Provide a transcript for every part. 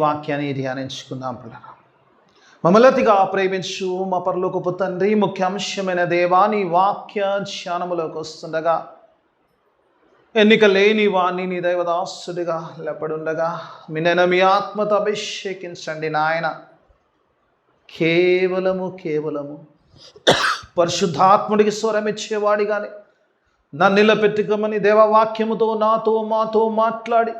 వాక్యాన్ని ధ్యానించుకుందాం పిల్లలు. మమ్మల్నిగా ప్రేమించు మా పరలోకపు తండ్రి, ముఖ్యాంశమైన దేవా, నీ వాక్య ధ్యానములోకి వస్తుండగా ఎన్నిక లేని వాణ్ణి నీ దైవదాసుడిగా లేపడుండగా మీ ఆత్మతో అభిషేకించండి నాయన. కేవలము పరిశుద్ధాత్ముడికి స్వరం ఇచ్చేవాడి కానీ నన్ను నిలబెట్టుకోమని దేవవాక్యముతో నాతో మాతో మాట్లాడి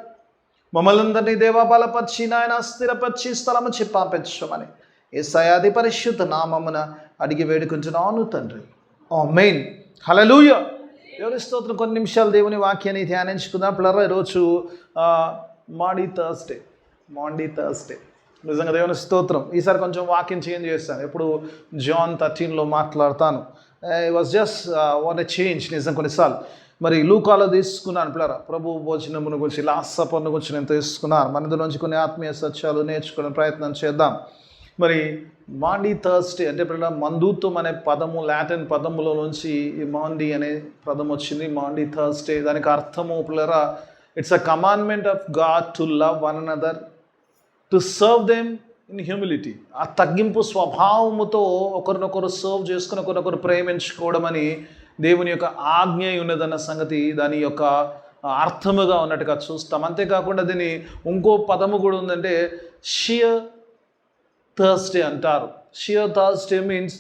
మమ్మల్ని అందరినీ దేవా బలపరిచి నాయన స్థిరపరిచి స్థలము పంపించమని యేసయ్య పరిశుద్ధ నామమున అడిగి వేడుకుంటున్నాను తండ్రి. ఆమేన్. హల్లెలూయా. దేవుని స్తోత్రం. కొన్ని నిమిషాలు దేవుని వాక్యాన్ని ధ్యానించుకుందాం పిల్లరా. ఈరోజు మాండీ థర్స్డే. నిజంగా దేవుని స్తోత్రం. ఈసారి కొంచెం వాక్యం చేంజ్ చేస్తాను. ఎప్పుడు జాన్ 13లో మాట్లాడతాను. I was just what a change. నిజం కొన్నిసార్లు మరి లూకాలో తీసుకున్నాను పిల్లరా. ప్రభు భోజనమును గురించి, లాస్ట్ సపర్ను గురించి నేను తీసుకున్నాను. మన నుంచి కొన్ని ఆత్మీయ సత్యాలు నేర్చుకునే ప్రయత్నం చేద్దాం. మరి మాండీ థర్స్డే అంటే పిల్లల మందుత్వం అనే పదము లాటిన్ పదములో నుంచి ఈ మాండీ అనే పదం వచ్చింది. మాండీ థర్స్డే దానికి అర్థము పిల్లరా, it's a commandment of God to love one another, to serve them in humility. ఆ తగ్గింపు స్వభావముతో ఒకరినొకరు సర్వ్ చేసుకుని ఒకరినొకరు ప్రేమించుకోవడం అని దేవుని యొక్క ఆజ్ఞ ఉన్నదన్న సంగతి దాని యొక్క అర్థముగా ఉన్నట్టుగా చూస్తాం. అంతేకాకుండా దీని ఇంకో పదము కూడా ఉందంటే షియర్ థర్స్డే అంటారు. షియర్ థర్స్డే మీన్స్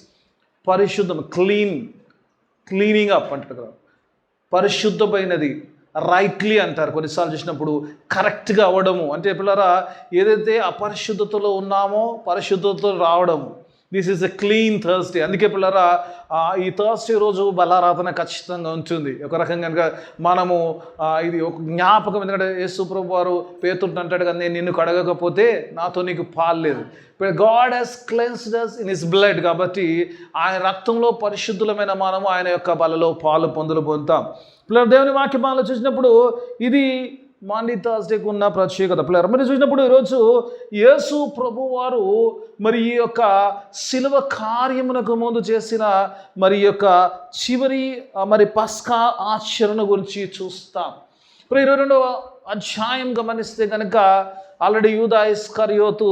పరిశుద్ధం, క్లీనింగ్ అప్ అంటారు కదా, పరిశుద్ధమైనది. రైట్లీ అంటారు కొన్నిసార్లు చూసినప్పుడు, కరెక్ట్గా అవ్వడము అంటే పిల్లరా ఏదైతే అపరిశుద్ధతలో ఉన్నామో పరిశుద్ధతలో రావడము. This is a clean Thursday. అందుకే పిల్లరా ఈ థర్స్డే రోజు బలారాధన ఖచ్చితంగా ఉంటుంది. ఒక రకంగా కనుక మనము ఇది ఒక జ్ఞాపకం. ఎందుకంటే యేసు ప్రభు వారు పేతురుని అంటాడు కదా, నేను నిన్ను కడగకపోతే నాతో నీకు పాలు లేదు. ఇప్పుడు God has cleansed us in his blood. కాబట్టి ఆయన రక్తంలో పరిశుద్ధులమైన మనము ఆయన యొక్క బలలో పాలు పొందుతాం. పిల్లలు దేవుని వాక్యమాలలో చూసినప్పుడు ఇది మాండీ థర్స్డేకు ఉన్న ప్రత్యేకత. పిల్లలు మరి చూసినప్పుడు ఈరోజు యేసు ప్రభు వారు మరి ఈ యొక్క శిలువ కార్యమునకు ముందు చేసిన మరి ఈ యొక్క చివరి మరి పస్కా ఆచరణ గురించి చూస్తాం. ఇప్పుడు 22వ అధ్యాయం గమనిస్తే కనుక ఆల్రెడీ యూదా ఇస్కరియోతు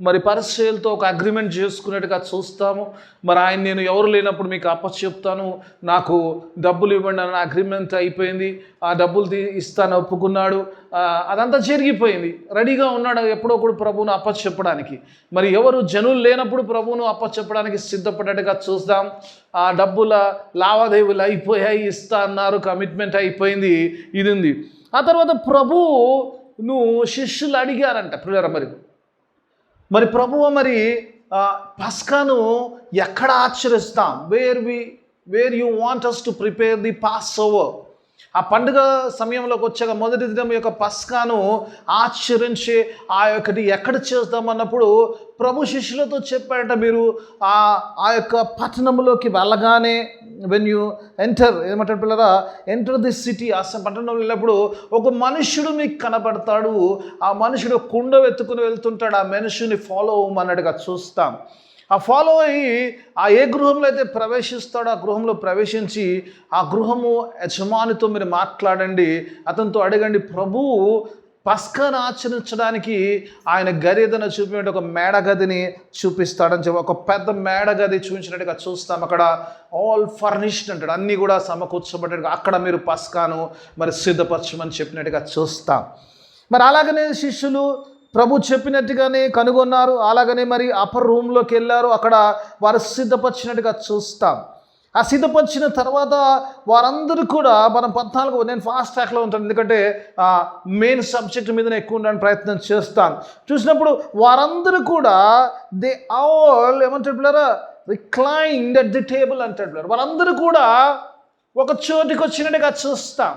మరి పరిసయ్యులతో ఒక అగ్రిమెంట్ చేసుకున్నట్టుగా చూస్తాము. మరి ఆయన నేను ఎవరు లేనప్పుడు మీకు అప్పచెప్తాను, నాకు డబ్బులు ఇవ్వండి అన్న అగ్రిమెంట్ అయిపోయింది. ఆ డబ్బులు ఇస్తాను ఒప్పుకున్నాడు. అదంతా జరిగిపోయింది. రెడీగా ఉన్నాడు ఎప్పుడొప్పుడు ప్రభువును అప్పచెప్పడానికి. మరి ఎవరు జనులు లేనప్పుడు ప్రభువును అప్పచెప్పడానికి సిద్ధపడ్డట్టుగా చూస్తాం. ఆ డబ్బుల లావాదేవీలు అయిపోయాయి, ఇస్తా అన్నారు, కమిట్మెంట్ అయిపోయింది. ఇది ఉంది. ఆ తర్వాత ప్రభువును శిష్యులు అడిగారంట ప్రియులారా, మరి ప్రభువు మరి పస్కాను ఎక్కడ ఆచరిస్తాం, where you want us to prepare the Passover. ఆ పండుగ సమయంలోకి వచ్చాక మొదటి దినం యొక్క పస్కాను ఆచరించే ఆ యొక్కటి ఎక్కడ చేస్తామన్నప్పుడు ప్రభు శిష్యులతో చెప్పారట, మీరు ఆ యొక్క పట్టణంలోకి వెళ్ళగానే వెన్ యూ ఎంటర్, ఏమంటారు పిల్లరా, ఎంటర్ ది సిటీ. ఆ పట్టణంలో వెళ్ళినప్పుడు ఒక మనుష్యుడు మీకు కనబడతాడు. ఆ మనుషుడు కుండ వెతుకుని వెళ్తుంటాడు. ఆ మనుషుని ఫాలో అవ్వమన్నట్టుగా చూస్తాం. ఆ ఫాలో అయ్యి ఆ ఏ గృహంలో అయితే ప్రవేశిస్తాడో ఆ గృహంలో ప్రవేశించి ఆ గృహము యజమానితో మీరు మాట్లాడండి, అతనితో అడగండి, ప్రభువు పస్కాను ఆచరించడానికి ఆయన గదిని చూపి ఒక మేడగదిని చూపిస్తాడని చెప్పి ఒక పెద్ద మేడగది చూపించినట్టుగా చూస్తాం. అక్కడ ఆల్ ఫర్నిష్డ్ అంటాడు, అన్నీ కూడా సమకూర్చబడ్డట్టుగా అక్కడ మీరు పస్కాను మరి సిద్ధపరచమని చెప్పినట్టుగా చూస్తాం. మరి అలాగనే శిష్యులు ప్రభు చెప్పినట్టుగానే కనుగొన్నారు. అలాగనే మరి అప్పర్ రూమ్లోకి వెళ్ళారు. అక్కడ వారు సిద్ధపరిచినట్టుగా చూస్తాం. ఆ సిద్ధపరిచిన తర్వాత వారందరూ కూడా మనం 14, నేను ఫాస్ట్ ట్రాక్లో ఉంటాను ఎందుకంటే మెయిన్ సబ్జెక్ట్ మీదనే ఎక్కువ ఉండడానికి ప్రయత్నం చేస్తాను. చూసినప్పుడు వారందరూ కూడా దే ఆల్ ఏమంటారు పిల్లరా, రిక్లైన్డ్ అట్ ది టేబుల్ అంటాడు పిల్లలు. వారందరూ కూడా ఒక చోటికి వచ్చినట్టుగా చూస్తాం.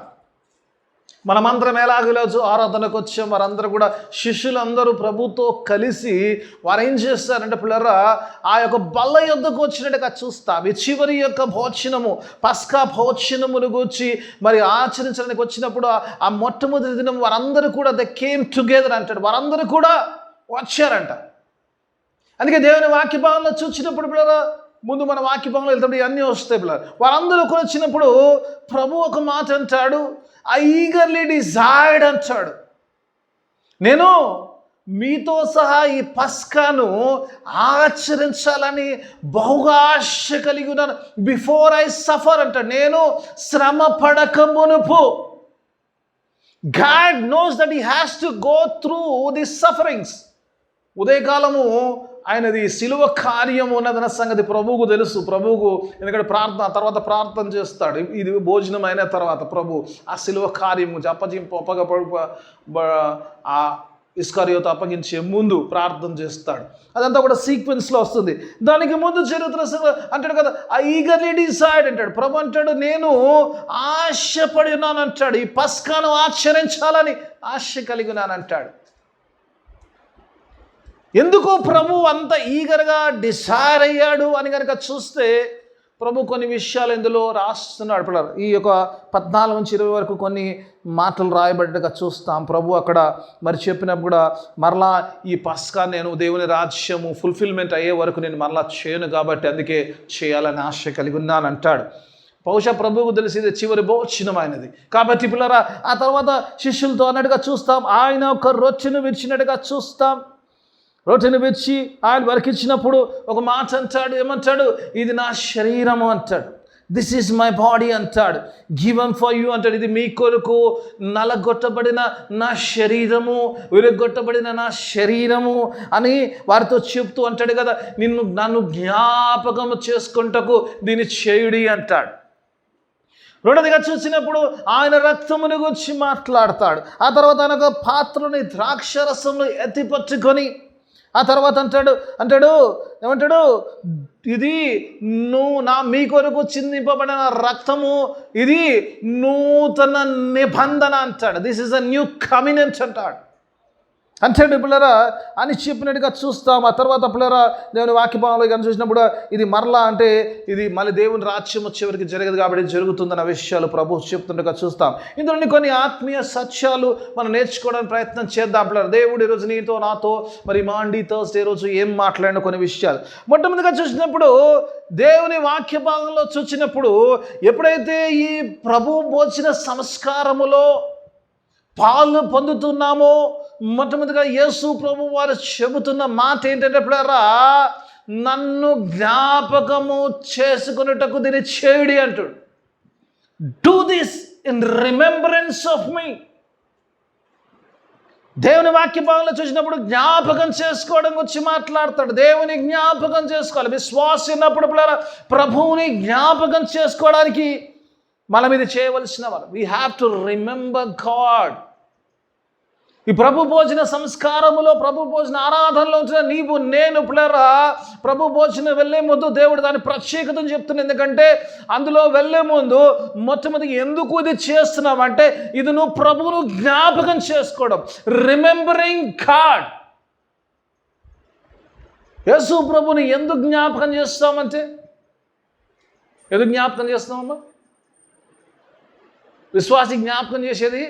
మనమందరం ఎలాగలేదు ఆరాధనకు వచ్చాం. వారందరూ కూడా శిష్యులందరూ ప్రభుతో కలిసి వారు ఏం చేస్తారంటే పిల్లరా, ఆ యొక్క బల్ల యొద్దకు వచ్చినట్టుగా చూస్తాం. ఈ చివరి యొక్క భోజనము, పస్కా భోజనమును గూర్చి మరి ఆచరించడానికి వచ్చినప్పుడు ఆ మొట్టమొదటి దినం వారందరూ కూడా దే కేమ్ టుగెదర్ అంటాడు. వారందరూ కూడా వచ్చారంట. అందుకే దేవుని వాక్యభావంలో చూసినప్పుడు పిల్లరా, ముందు మన వాక్యభావంలో వెళ్తాడు ఇవన్నీ వస్తాయి పిల్లలు. వారందరూ కూడా వచ్చినప్పుడు ప్రభు ఒక మాట అంటాడు, ఐ ఈగర్లీ డిజైర్డ్ అంటాడు, నేను మీతో సహా ఈ పస్కాను ఆచరించాలని బహుగా ఆశ కలిగి ఉన్నాను. బిఫోర్ ఐ సఫర్ అంటాడు, నేను శ్రమ పడక మునుపు. God knows that he has to go through these sufferings. ఉదయకాలము ఆయనది సిలువ కార్యం ఉన్నదన్న సంగతి ప్రభువుకు తెలుసు. ప్రభువుకు ఎందుకంటే తర్వాత ప్రార్థన చేస్తాడు. ఇది భోజనం అయిన తర్వాత ప్రభు ఆ సిలువ కార్యం గురించి ఆ ఇస్కరియోతు అప్పగించే ముందు ప్రార్థన చేస్తాడు. అదంతా కూడా సీక్వెన్స్లో వస్తుంది. దానికి ముందు చరిత్ర అంటాడు కదా, ఆ ఈగర్లీ డిసైడ్ అంటాడు. ప్రభు అంటాడు, నేను ఆశపడి ఉన్నాను అంటాడు, ఈ పస్కాను ఆచరించాలని ఆశ కలిగి ఉన్నాను అంటాడు. ఎందుకు ప్రభు అంత ఈగర్గా డిసైర్ అయ్యాడు అని కనుక చూస్తే ప్రభు కొన్ని విషయాలు ఇందులో రాస్తున్నాడు. ఇప్పుడు ఈ యొక్క 14 నుంచి 20 వరకు కొన్ని మాటలు రాయబడ్డగా చూస్తాం. ప్రభు అక్కడ మరి చెప్పినప్పుడు కూడా మరలా ఈ పస్కా నేను దేవుని రాజ్యము ఫుల్ఫిల్మెంట్ అయ్యే వరకు నేను మరలా చేయను, కాబట్టి అందుకే చేయాలని ఆశ కలిగి ఉన్నాను అంటాడు. బహుశా ప్రభువుకు తెలిసి ఇది చివరి భోజనం ఆయనది కాబట్టి పిల్లరా ఆ తర్వాత శిష్యులతో అన్నట్టుగా చూస్తాం. ఆయన ఒక రొట్టెను విరిచినట్టుగా చూస్తాం. రొట్టెను విరిచి ఆయన వరకిచ్చినప్పుడు ఒక మాట అంటాడు. ఏమంటాడు? ఇది నా శరీరము అంటాడు. దిస్ ఈజ్ మై బాడీ అంటాడు. గివెన్ ఫర్ యూ అంటాడు. ఇది మీ కొరకు నలగొట్టబడిన నా శరీరము, విరగొట్టబడిన నా శరీరము అని వారితో చెప్తూ అంటాడు కదా, నన్ను జ్ఞాపకము చేసుకుంటకు దీన్ని చేయుడి అంటాడు. రెండోదిగా చూసినప్పుడు ఆయన రక్తముని గురించి మాట్లాడతాడు. ఆ తర్వాత ఆయన ఒక పాత్రని ద్రాక్షరసంలో ఎత్తిపట్టుకొని ఆ తర్వాత అంటాడు ఏమంటాడు? ఇది మీ కొరకు చిందింపబడిన రక్తము, ఇది నూతన నిబంధన అంటాడు. దిస్ ఈజ్ అ న్యూ కమినెంట్ అంటాడు. పిల్లరా అని చెప్పినట్టుగా చూస్తాం. ఆ తర్వాత పిల్లరా దేవుని వాక్యభావంలో కానీ చూసినప్పుడు ఇది మరలా అంటే ఇది మళ్ళీ దేవుని రాజ్యం వచ్చేవరకు జరగదు కాబట్టి జరుగుతుందన్న విషయాలు ప్రభు చెప్తుండగా చూస్తాం. ఇందులోని కొన్ని ఆత్మీయ సత్యాలు మనం నేర్చుకోవడానికి ప్రయత్నం చేద్దాం. పిల్లరా దేవుడు ఈరోజు నీతో నాతో మరి మాండీ థర్స్డే రోజు ఏం మాట్లాడిన కొన్ని విషయాలు మొట్టమొదటిగా చూసినప్పుడు దేవుని వాక్య భాగంలో చూసినప్పుడు ఎప్పుడైతే ఈ ప్రభు భోజన సంస్కారములో పాలు పొందుతున్నామో మొట్టమొదటిగా యేసు ప్రభు వారు చెబుతున్న మాట ఏంటంటే పిల్లరా, నన్ను జ్ఞాపకము చేసుకున్నటకు దీన్ని చేయుడి అంటాడు. Do this in remembrance of me. దేవుని వాక్య భాగంలో చూసినప్పుడు జ్ఞాపకం చేసుకోవడం గురించి మాట్లాడతాడు. దేవుని జ్ఞాపకం చేసుకోవాలి. విశ్వాసం ఉన్నప్పుడు పిల్లరా ప్రభువుని జ్ఞాపకం చేసుకోవడానికి మనం ఇది చేయవలసిన వారు. We have to remember God. ఈ ప్రభు భోజన సంస్కారములో, ప్రభు భోజన ఆరాధనలో ఉంచిన నీవు నేను పిల్లరా ప్రభు భోజనం వెళ్ళే ముందు దేవుడు దాని ప్రత్యేకతను చెప్తున్నా. ఎందుకంటే అందులో వెళ్ళే ముందు మొట్టమొదటి ఎందుకు ఇది చేస్తున్నామంటే ఇది నువ్వు ప్రభువును జ్ఞాపకం చేసుకోవడం, రిమెంబరింగ్ గాడ్. యేసు ప్రభుని ఎందుకు జ్ఞాపకం చేస్తామంటే ఎందుకు జ్ఞాపకం చేస్తామమ్మా? విశ్వాసి జ్ఞాపకం చేసేది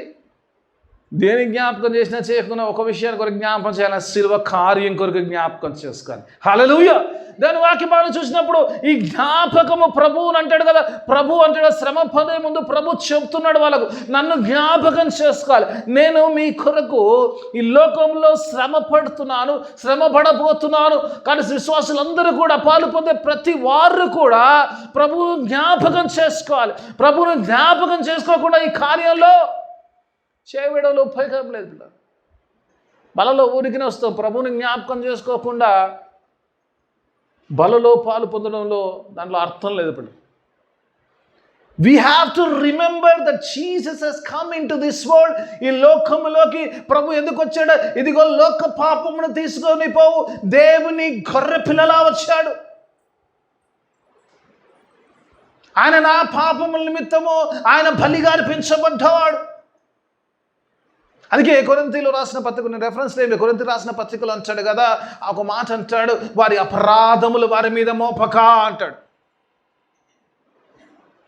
దేని జ్ఞాపకం చేసినా చేయకుండా ఒక విషయాన్ని కొరకు జ్ఞాపకం చేయాలి, శిలువ కార్యం కొరకు జ్ఞాపకం చేసుకోవాలి. హల్లెలూయా. దాని వాక్యభాగం చూసినప్పుడు ఈ జ్ఞాపకము ప్రభువుని అంటాడు కదా, ప్రభు అంటాడు శ్రమ పడే ముందు ప్రభు చెప్తున్నాడు వాళ్ళకు, నన్ను జ్ఞాపకం చేసుకోవాలి. నేను మీ కొరకు ఈ లోకంలో శ్రమ పడుతున్నాను, శ్రమ పడబోతున్నాను. కానీ విశ్వాసులందరూ కూడా పాలు పొందే ప్రతి వారు కూడా ప్రభువును జ్ఞాపకం చేసుకోవాలి. ప్రభువును జ్ఞాపకం చేసుకోకుండా ఈ కార్యంలో చేయడంలో ఉపయోగం లేదు. బలలో ఊరికినే వస్తాం. ప్రభువుని జ్ఞాపకం చేసుకోకుండా బలలో పాలు పొందడంలో దాంట్లో అర్థం లేదు. ఇప్పుడు we have to remember that Jesus has come in to this world. ఈ లోకములోకి ప్రభు ఎందుకు వచ్చాడు? ఇదిగో లోక పాపమును తీసుకొని పోవు దేవుని గొర్రె పిల్లలా వచ్చాడు. ఆయన నా పాపముల నిమిత్తము ఆయన బలిగా అర్పించబడ్డవాడు. అందుకే కొరింథీలో రాసిన పత్రిక, నేను రెఫరెన్స్ లేదు, కొరింథీ రాసిన పత్రికలు అంటాడు కదా, ఒక మాట అంటాడు, వారి అపరాధములు వారి మీద మోపక అంటాడు.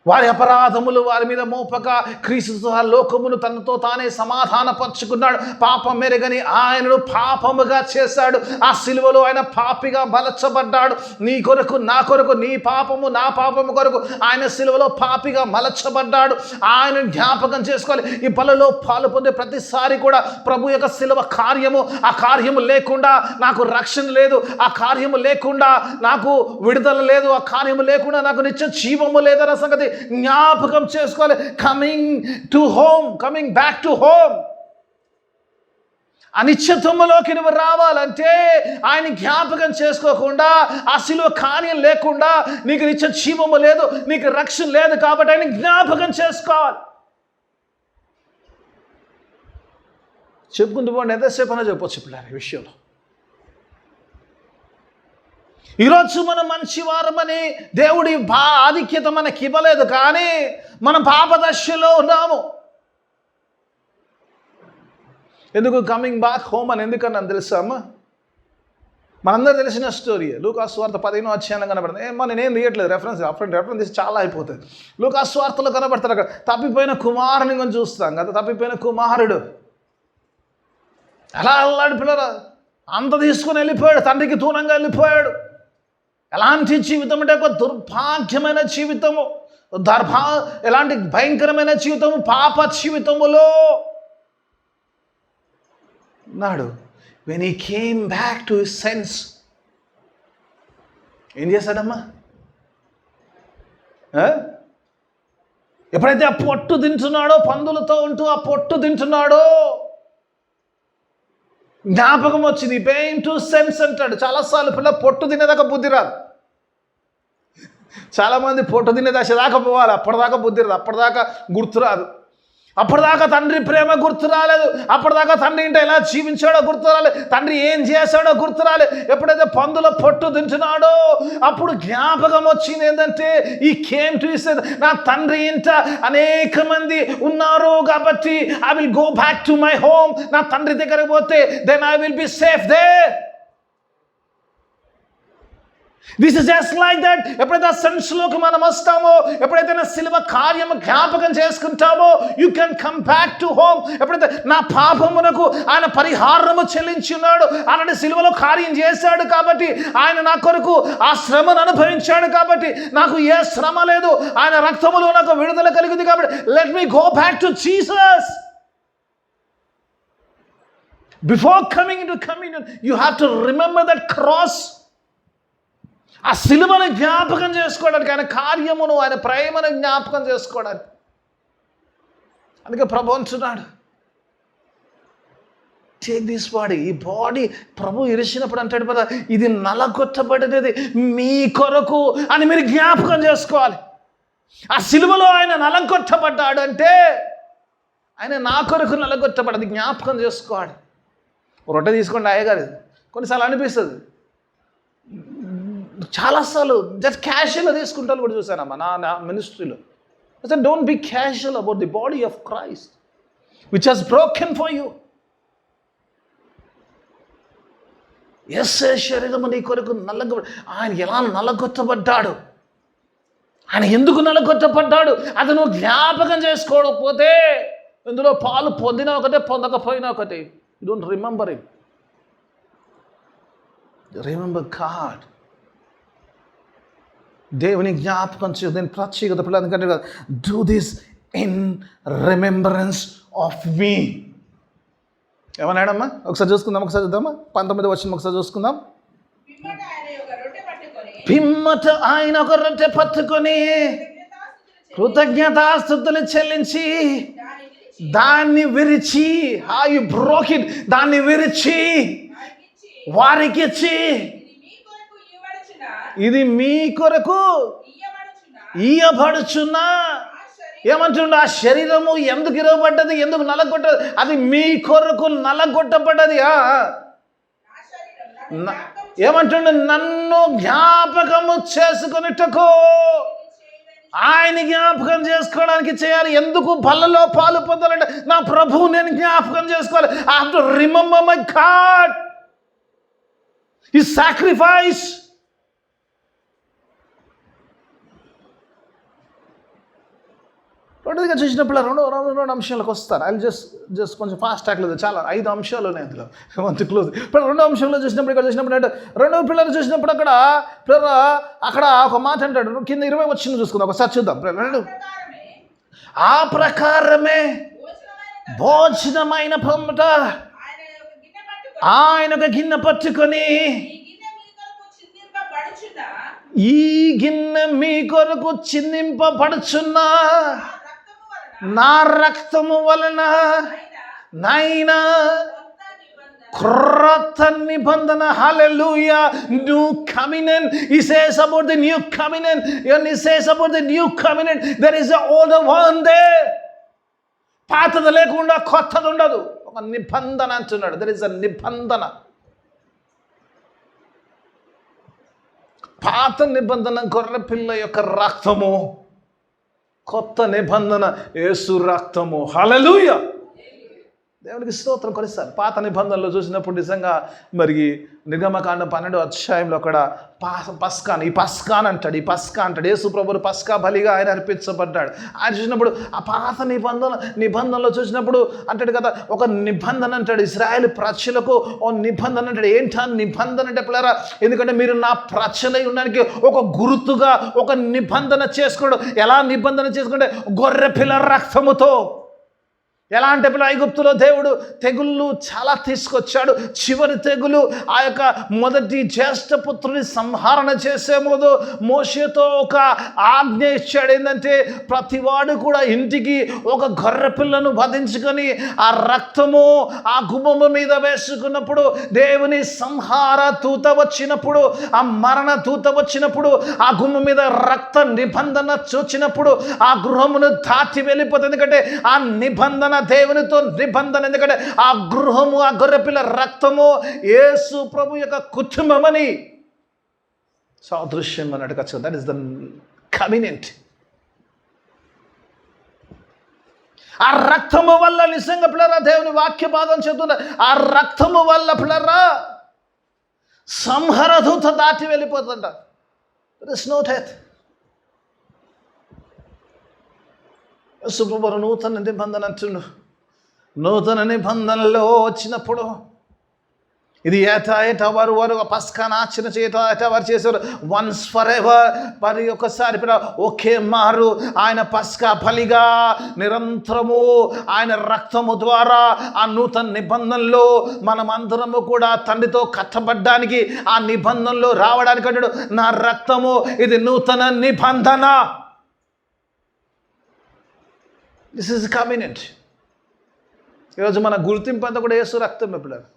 వారి అపరాధములు వారి మీద మోపక క్రీస్తు లోకమును తనతో తానే సమాధానపరుచుకున్నాడు. పాపం మెరుగని ఆయనను పాపముగా చేశాడు. ఆ సిలువలో ఆయన పాపిగా మలచబడ్డాడు. నీ కొరకు నా కొరకు, నీ పాపము నా పాపము కొరకు ఆయన సిలువలో పాపిగా మలచబడ్డాడు. ఆయన జ్ఞాపకం చేసుకోవాలి. ఈ బలలో పాలు పొందే ప్రతిసారి కూడా ప్రభు యొక్క సిలువ కార్యము, ఆ కార్యము లేకుండా నాకు రక్షణ లేదు, ఆ కార్యము లేకుండా నాకు విడుదల లేదు, ఆ కార్యము లేకుండా నాకు నిత్య జీవము లేదన్న సంగతి జ్ఞాపకం చేసుకోవాలి. Coming back to home. అనిశ్చితములోకి నువ్వు రావాలంటే ఆయన జ్ఞాపకం చేసుకోకుండా, ఆ శిలువ కార్యం లేకుండా నీకు నిత్య జీవము లేదు, నీకు రక్షణ లేదు. కాబట్టి ఆయన జ్ఞాపకం చేసుకోవాలి. చెప్పుకుంటూ పోండి, ఎంతసేపు అన్నా చెప్పొచ్చు పిల్లలు ఈ విషయంలో. ఈరోజు మనం మంచివారమని దేవుడి ఆధిక్యత మనకి ఇవ్వలేదు, కానీ మనం పాపదశలో ఉన్నాము. ఎందుకు కమింగ్ బ్యాక్ హోమ్ అని ఎందుకన్నా తెలుసామ్మా? మనందరూ తెలిసిన స్టోరీ. లూకాసు సువార్త 15వ అధ్యాయంలో కనబడుతుంది. నేనేం తీయట్లేదు, రెఫరెన్స్ తీసి చాలా అయిపోతుంది. లూకాసు సువార్తలో కనబడతారు. అక్కడ తప్పిపోయిన కుమారుని కొంచెం చూస్తాం కదా. తప్పిపోయిన కుమారుడు ఎలా అల్లాడు పిల్లరా, అంత తీసుకుని వెళ్ళిపోయాడు, తండ్రికి దూరంగా వెళ్ళిపోయాడు. ఎలాంటి జీవితం అంటే ఒక దుర్భాగ్యమైన జీవితము, ఎలాంటి భయంకరమైన జీవితము, పాప జీవితములో ఉన్నాడు. when he came back to his sense, ఏం చేశాడమ్మా? ఎప్పుడైతే ఆ పొట్టు తింటున్నాడో, పందులతో ఉంటూ ఆ పొట్టు తింటున్నాడో జ్ఞాపకం వచ్చింది. పెయిన్ టు సెన్స్ అంటాడు. చాలాసార్లు పిల్ల పొట్టు తినేదాకా బుద్ధి రాదు. చాలామంది పొట్టు తినే దశ దాకా పోవాలి, అప్పటిదాకా బుద్ధి రాదు, అప్పటిదాకా గుర్తురాదు, అప్పటిదాకా తండ్రి ప్రేమ గుర్తు రాలేదు, అప్పటిదాకా తండ్రి ఇంట ఎలా జీవించాడో గుర్తు రాలేదు, తండ్రి ఏం చేశాడో గుర్తు రాలేదు. ఎప్పుడైతే పందుల పొట్టు తింటున్నాడో అప్పుడు జ్ఞాపకం వచ్చింది. ఏంటంటే ఈ కేమ్ టు నా తండ్రి ఇంట అనేక మంది ఉన్నారు కాబట్టి I will go back to my home. నా తండ్రి దగ్గరికి పోతే then I will be safe there. This is just like that. ఎప్పుడైతే ఆ సెన్స్లోకి మనం వస్తామో, ఎప్పుడైతే నా సిలువ కార్యము జ్ఞాపకం చేసుకుంటామో, you can come back to home. ఎప్పుడైతే నా పాపమునకు ఆయన పరిహారము చెల్లించి ఉన్నాడు, అలాంటి సిలువలో కార్యం చేశాడు కాబట్టి, ఆయన నా కొరకు ఆ శ్రమను అనుభవించాడు కాబట్టి నాకు ఏ శ్రమ లేదు, ఆయన రక్తములో నాకు విడుదల కలిగింది కాబట్టి let me go back to Jesus. Before coming in to communion you have to remember that cross. ఆ సిలువను జ్ఞాపకం చేసుకోవడానికి, ఆయన కార్యమును, ఆయన ప్రేమను జ్ఞాపకం చేసుకోవడానికి. అందుకే ప్రభు అంటున్నాడు, టేక్ దిస్ బాడీ. ఈ బాడీ ప్రభు ఇరిచినప్పుడు అంటాడు కదా, ఇది నలగొట్టబడినది మీ కొరకు అని మీరు జ్ఞాపకం చేసుకోవాలి. ఆ సిలువలో ఆయన నలగొట్టబడ్డాడు అంటే ఆయన నా కొరకు నలగొట్టబడ్డది జ్ఞాపకం చేసుకోవాలి. రొట్టె తీసుకోండి అయ్యగారు, కొన్నిసార్లు అనిపిస్తుంది, చాలాసార్లు జస్ట్ క్యాషువల్గా తీసుకుంటాను కూడా చూశానమ్మా నా మినిస్ట్రీలో. అసలు don't be casual about the body of Christ which has broken for you. యేసు శరీరము నీ కొరకు ఆయన ఎలా నల్లగొట్టబడ్డాడు, ఆయన ఎందుకు నల్లగొట్టబడ్డాడు అది నువ్వు జ్ఞాపకం చేసుకోకపోతే, ఇందులో పాలు పొందిన ఒకటే పొందకపోయినా ఒకటే. You don't remember it. Remember God. దేవుని జ్ఞాపకం నేను ప్రత్యేకత పిల్లలకంటే కదా, do this in remembrance of me. ఏమన్నాడమ్మా? ఒకసారి చూసుకుందాం, ఒకసారి చూద్దామా? 19వ వచనం ఒకసారి చూసుకుందాం. పిమ్మట ఆయన ఒక రొట్టె పట్టుకొని కృతజ్ఞతాస్తుతులు చెల్లించి దాన్ని విరిచి, యు బ్రోక్ ఇట్, దాన్ని విరిచి వారికి ఇచ్చి, ఇది మీ కొరకు ఇయ్యబడుచున్నా. ఏమంటుండ? ఆ శరీరము ఎందుకు ఇరవబడ్డది, ఎందుకు నలగొట్టదు? అది మీ కొరకు నలగొట్టబడ్డది. ఏమంటుండ? నన్ను జ్ఞాపకము చేసుకునేటకు. ఆయన జ్ఞాపకం చేసుకోవడానికి చేయాలి. ఎందుకు? బలలో పాలు పొందాలంటే నా ప్రభువు నేను జ్ఞాపకం చేసుకోవాలి. I have to remember my God, his sacrifice. నెమ్మదిగా చూసినప్పుడు రెండు అంశాలకు వస్తాను. ఐ జస్ట్ కొంచెం ఫాస్ట్ ట్రాక్లేదు, చాలా 5 అంశాలు ఉన్నాయి అందులో, మంచి క్లోజ్. ఇప్పుడు 2 అంశంలో చూసినప్పుడు, ఇక్కడ చూసినప్పుడు అంటే 2 పిల్లలు చూసినప్పుడు అక్కడ ఒక మాట అంటాడు, కింద 20 వచ్చింది చూసుకుందాం, ఒకసారి చూద్దాం. ఆ ప్రకారమే భోజనమైన పొమ్మట ఆయన ఒక గిన్నె పట్టుకొని, ఈ గిన్నె మీ కొరకు చిందింపబడుచున్నా నా రక్తము వలన నైనా క్రొత్త నిబంధన. హల్లెలూయా. New కమినెంట్. He says about the new covenant. When he says about the new covenant, there is an older one there. పాతది లేకుండా కొత్తది ఉండదు. ఒక నిబంధన అంటున్నాడు. దర్ ఇస్ అ నిబంధన. పాత నిబంధన గొర్రెపిల్ల యొక్క రక్తము, కొత్త నిబంధన యేసు రక్తము. హల్లెలూయా. దేవునికి స్తోత్రం. కొనిస్తారు. పాత నిబంధనలో చూసినప్పుడు నిజంగా మరి నిర్గమకాండం 12వ అధ్యాయంలో అక్కడ ఈ పస్కా అంటాడు. యేసు ప్రభువు పస్కా బలిగా ఆయన అర్పించబడ్డాడు. ఆయన చూసినప్పుడు ఆ పాత నిబంధనలో చూసినప్పుడు అంటాడు కదా, ఒక నిబంధన అంటాడు ఇశ్రాయేలు ప్రజలకు, ఓ నిబంధన అంటాడు. ఏంటా నిబంధన అంటే పిల్లరా, ఎందుకంటే మీరు నా ప్రజలై ఉండడానికి ఒక గుర్తుగా ఒక నిబంధన చేసుకోవడం. ఎలా నిబంధన చేసుకుంటే గొర్రె పిల్ల రక్తముతో. ఎలా అంటే పిల్ల ఐగుప్తులో దేవుడు తెగుళ్ళు చాలా తీసుకొచ్చాడు. చివరి తెగులు ఆ యొక్క మొదటి జ్యేష్ఠపుత్రుని సంహరణ చేసే ముందు మోషేతో ఒక ఆజ్ఞ ఇచ్చాడు. ఏంటంటే ప్రతివాడు కూడా ఇంటికి ఒక గొర్రె పిల్లను వధించుకొని ఆ రక్తము ఆ గుమ్మము మీద వేసుకున్నప్పుడు, దేవుని సంహార దూత వచ్చినప్పుడు, ఆ మరణ దూత వచ్చినప్పుడు, ఆ గుమ్మం మీద రక్త నిబంధన చూచినప్పుడు ఆ గృహమును దాటి వెళ్ళిపోతుంది. ఎందుకంటే ఆ నిబంధన దేవునితో నిబంధన. ఎందుకంటే ఆ గృహము, ఆ గొర్రెపిల్ల రక్తము యేసు ప్రభు యొక్క కుటుంబమని సాదృశ్యం అన్నట్టు ఖచ్చితంగా. That is the covenant. ఆ రక్తము వల్ల నిజంగా పిల్లరా, దేవుని వాక్య భాగం చెబుతున్నా, ఆ రక్తము వల్ల పిల్లరా సంహరదూత దాటి వెళ్ళిపోతుంట. That is no death. సుప్రభు నూతన నిబంధన అంటుండు. నూతన నిబంధనలో వచ్చినప్పుడు ఇది ఏటా వారు పస్కాను ఆచరణ వారు చేశారు. Once for ever. మరి ఒకసారి ఒకే మారు ఆయన పస్కా బలిగా నిరంతరము ఆయన రక్తము ద్వారా ఆ నూతన నిబంధనలో మనం అందరము కూడా తండ్రితో కట్టబడ్డానికి, ఆ నిబంధనలో రావడానికి అంటాడు, నా రక్తము ఇది నూతన నిబంధన. This is covenant. ఈరోజు మన గుర్తింపు అంతా కూడా యేసు రక్తం. పిల్లలు,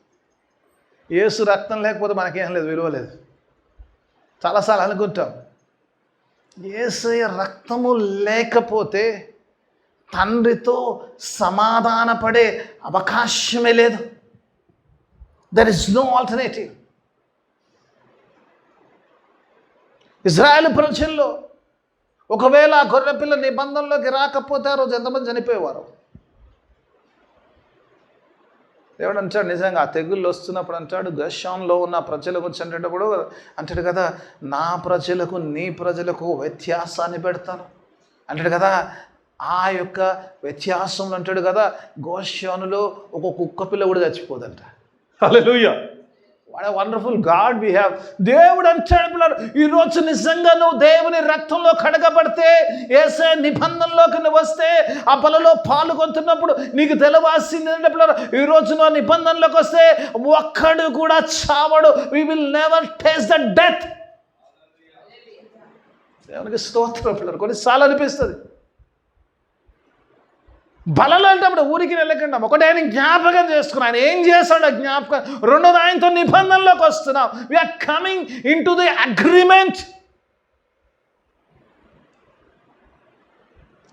యేసు రక్తం లేకపోతే మనకేం లేదు, విలువ లేదు. చాలాసార్లు అనుకుంటాం, యేసయ్య రక్తము లేకపోతే తండ్రితో సమాధానపడే అవకాశమే లేదు. There is no alternative. Israel ప్రజల్లో ఒకవేళ ఆ గొర్రెపిల్ల నిబంధనలోకి రాకపోతే ఆ రోజు ఎంతమంది చనిపోయేవారు. దేవుడు అంటాడు, నిజంగా ఆ తెగుళ్ళు వస్తున్నప్పుడు అంటాడు, గషాన్లో ఉన్న ప్రజల గురించి అంటేటప్పుడు అంటాడు కదా, నా ప్రజలకు నీ ప్రజలకు వ్యత్యాసాన్ని పెడతాను అంటాడు కదా. ఆ యొక్క వ్యత్యాసంలో అంటాడు కదా, గోషానులో ఒక కుక్క పిల్ల కూడా చచ్చిపోదంట. హల్లెలూయా. What a wonderful God we have. దేవుడు అంటాడు, ఈరోజు నిజంగా నువ్వు దేవుని రక్తంలో కడగబడితే, యేసయ్య నిబంధనలోకి నువ్వు వస్తే, ఆ బలలో పాల్గొంటున్నప్పుడు నీకు తెలవాల్సింది ఏంటంటే, ఈరోజు నువ్వు నిబంధనలోకి వస్తే ఒక్కడు కూడా చావడు. We will never taste the death. దేవునికి స్తోత్రం. పిల్లలు కొన్నిసార్లు అనిపిస్తుంది బలలో అంటే ఊరికి వెళ్ళకుండా ఒకటి ఆయన జ్ఞాపకం చేసుకున్నాం. ఆయన ఏం చేస్తాడు ఆ జ్ఞాపకం. రెండోది ఆయనతో నిబంధనలోకి వస్తున్నాం. We're coming into the agreement.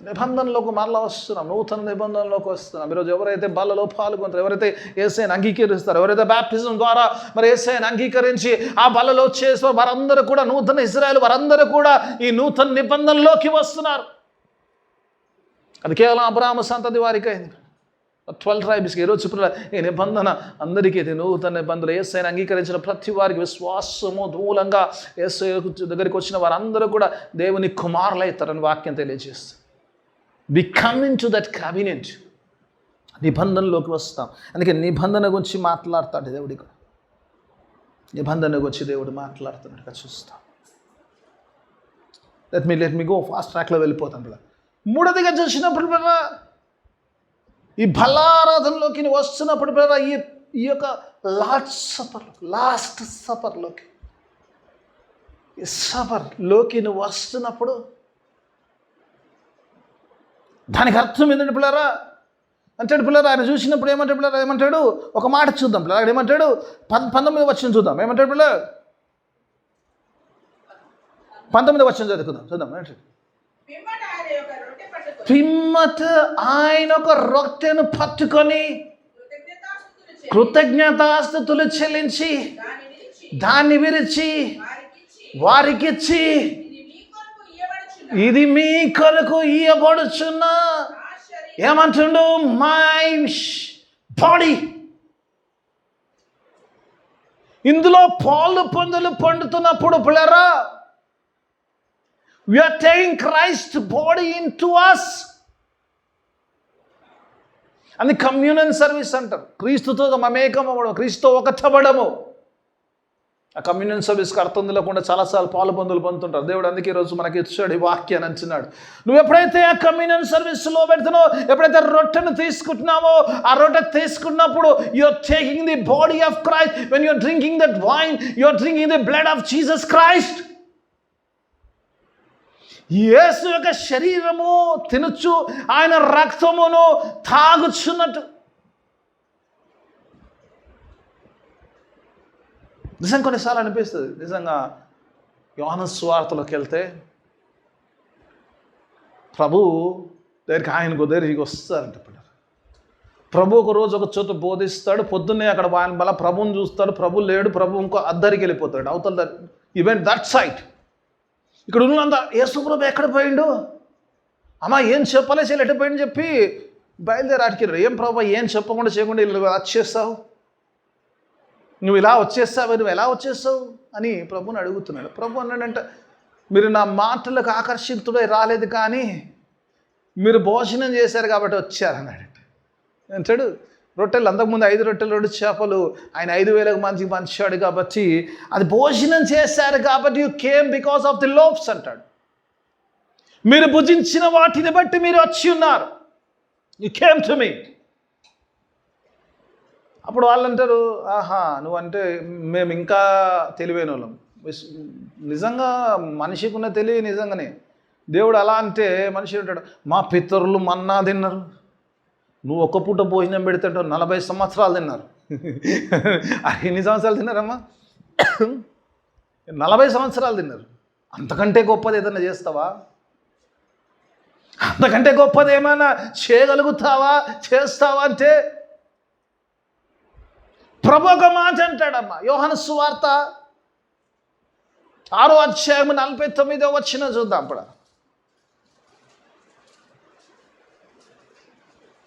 నిబంధనలోకి మరలా వస్తున్నాం, నూతన నిబంధనలోకి వస్తున్నాం. ఈరోజు ఎవరైతే బలలో పాల్గొంటారో, ఎవరైతే యేసయ్యను అంగీకరిస్తారో, ఎవరైతే బ్యాప్టిజం ద్వారా మరి యేసయ్యను అంగీకరించి ఆ బలలో చేస్తారో వారందరూ కూడా నూతన ఇశ్రాయేలు, వారందరూ కూడా ఈ నూతన నిబంధనలోకి వస్తున్నారు. అది కేవలం అబ్రాహాము సంతతి వారికి అయింది. 12 ట్రైబ్స్కి. ఈరోజు ఇప్పుడు ఈ నిబంధన అందరికీ, ఇది నూతన నిబంధన. యేసయ్యను అంగీకరించిన ప్రతి వారికి విశ్వాసము మూలంగా యేసయ్య దగ్గరికి వచ్చిన వారందరూ కూడా దేవుని కుమారులు అవుతారని వాక్యం తెలియజేస్తుంది. We come into that covenant, నిబంధనలోకి వస్తాం. అందుకే నిబంధన గురించి మాట్లాడతాడు దేవుడు. ఇక్కడ నిబంధన గురించి దేవుడు మాట్లాడుతున్నట్టుగా చూస్తాం. లెట్ మీ గో ఫాస్ట్ ట్రాక్లో వెళ్ళిపోతాం కదా. మూడోదిగా చూసినప్పుడు బ్రదర్, ఈ బలారాధనలోకి వస్తున్నప్పుడు బ్రదర్, ఈ యొక్క లాస్ట్ సపర్లోకి, ఈ సపర్లోకి నువ్వు వస్తున్నప్పుడు దానికి అర్థం ఏంటంటే పిల్లరా, అంటాడు పిల్లరా, ఆయన చూసినప్పుడు ఏమంటాడు పిల్లరా, ఏమంటాడు ఒక మాట చూద్దాం పిల్లరా. అక్కడ ఏమంటాడు 19వ వచనం చూద్దాం. ఏమంటాడు పిల్ల 19వ వచనం చూద్దాం. పిమ్మట ఆయన ఒక రొట్టెను పట్టుకొని కృతజ్ఞతాస్తుతులు చెల్లించి దాన్ని విరిచి వారికిచ్చి, ఇది మీ కొరకు ఇయ్యబడుచున్న ఏమంటుండు, మై బాడీ. ఇందులో పాలు పొందులు పండుతున్నప్పుడు పిల్లరా, we are taking Christ's body into us. అని కమ్యూనియన్ సర్వీస్ అంటారు. క్రీస్తుతో మమేకం అవ్వడం, క్రీస్తుతో ఒకటవ్వడము. ఆ కమ్యూనియన్ సర్వీస్కి అర్థం లేకుండా చాలాసార్లు పాలు పొందులు పొందుతుంటారు. దేవుడు అందుకే ఈరోజు మనకి ఇచ్చాడు ఈ వాక్యాన్ని అంటున్నాడు. నువ్వు ఎప్పుడైతే ఆ కమ్యూనియన్ సర్వీస్లో పెడుతున్నావో, ఎప్పుడైతే రొట్టెను తీసుకుంటున్నావో, ఆ రొట్టె తీసుకున్నప్పుడు you're taking the body of Christ. When you're drinking that wine, you're drinking the blood of Jesus Christ. యేసు యొక్క శరీరము తినచ్చు, ఆయన రక్తమును తాగుచున్నట్టు. నిజంగా కొన్నిసార్లు అనిపిస్తుంది, నిజంగా యోహాను సువార్తలోకి వెళ్తే ప్రభు దగ్గరికి వస్తారంట. ప్రభు ఒక రోజు ఒక చోట బోధిస్తాడు, పొద్దున్నే అక్కడ బల ప్రభుని చూస్తాడు, ప్రభు లేడు, ప్రభు ఇంకో అద్దరికి వెళ్ళిపోతాడు అవతల ఈవెంట్ దట్ సైట్. ఇక్కడ ఉన్నంత యేసు ప్రభు ఎక్కడ పోయిండు, అమ్మా ఏం చెప్పలేసి ఎటు పోయిండు చెప్పి బయలుదేరి అడిగారు. ఏం ప్రభు ఏం చెప్పకుండా చేయకుండా ఇలా వచ్చేస్తావు, నువ్వు ఇలా వచ్చేస్తావు, నువ్వు ఎలా వచ్చేస్తావు అని ప్రభుని అడుగుతున్నాడు. ప్రభు అన్నాడంట, మీరు నా మాటలకు ఆకర్షితుడై రాలేదు, కానీ మీరు భోజనం చేశారు కాబట్టి వచ్చారన్నాడంట. అంటాడు రొట్టెలు, అంతకుముందు 5 రొట్టెలు 2 చేపలు ఆయన 5,000 మందికి పంచాడు కాబట్టి, అది భోజనం చేశారు కాబట్టి you came because of the loaves అంటాడు. మీరు భుజించిన వాటిని బట్టి మీరు వచ్చి ఉన్నారు, యూ కేమ్ టు మీ. అప్పుడు వాళ్ళు అంటారు, ఆహా నువ్వంటే మేము ఇంకా తెలివైన వాళ్ళం. నిజంగా మనిషికి ఉన్న తెలివి నిజంగానే. దేవుడు అలా అంటే మనిషి అంటాడు, మా పితరులు మన్నా తిన్నారు, నువ్వు ఒక్క పూట భోజనం పెడతాడు 40 సంవత్సరాలు తిన్నారు. ఎన్ని సంవత్సరాలు తిన్నారమ్మా? 40 సంవత్సరాలు తిన్నారు. అంతకంటే గొప్పది ఏదైనా చేస్తావా? అంతకంటే గొప్పది ఏమైనా చేయగలుగుతావా, చేస్తావా అంటే ప్రభు ఒక మాట అంటాడమ్మా. యోహాను సువార్త 6వ అధ్యాయం 49వ వచనం చూద్దాం. అప్పుడు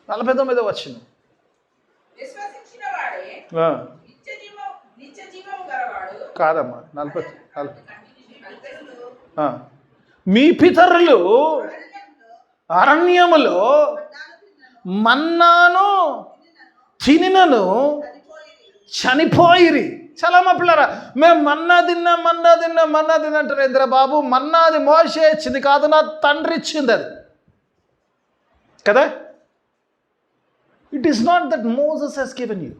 49వ వచనం. కాదమ్మా 40. మీ పితరులు అరణ్యములో మన్నాను తినినను చనిపోయిరి. చాలా మా పిల్లరా, మేము మన్నా తిన్నాంటారు. ఇంద్ర బాబు, మన్నాది మోషే ఇచ్చింది కాదు, నా తండ్రి ఇచ్చింది అది కదా. It is not that Moses has given you.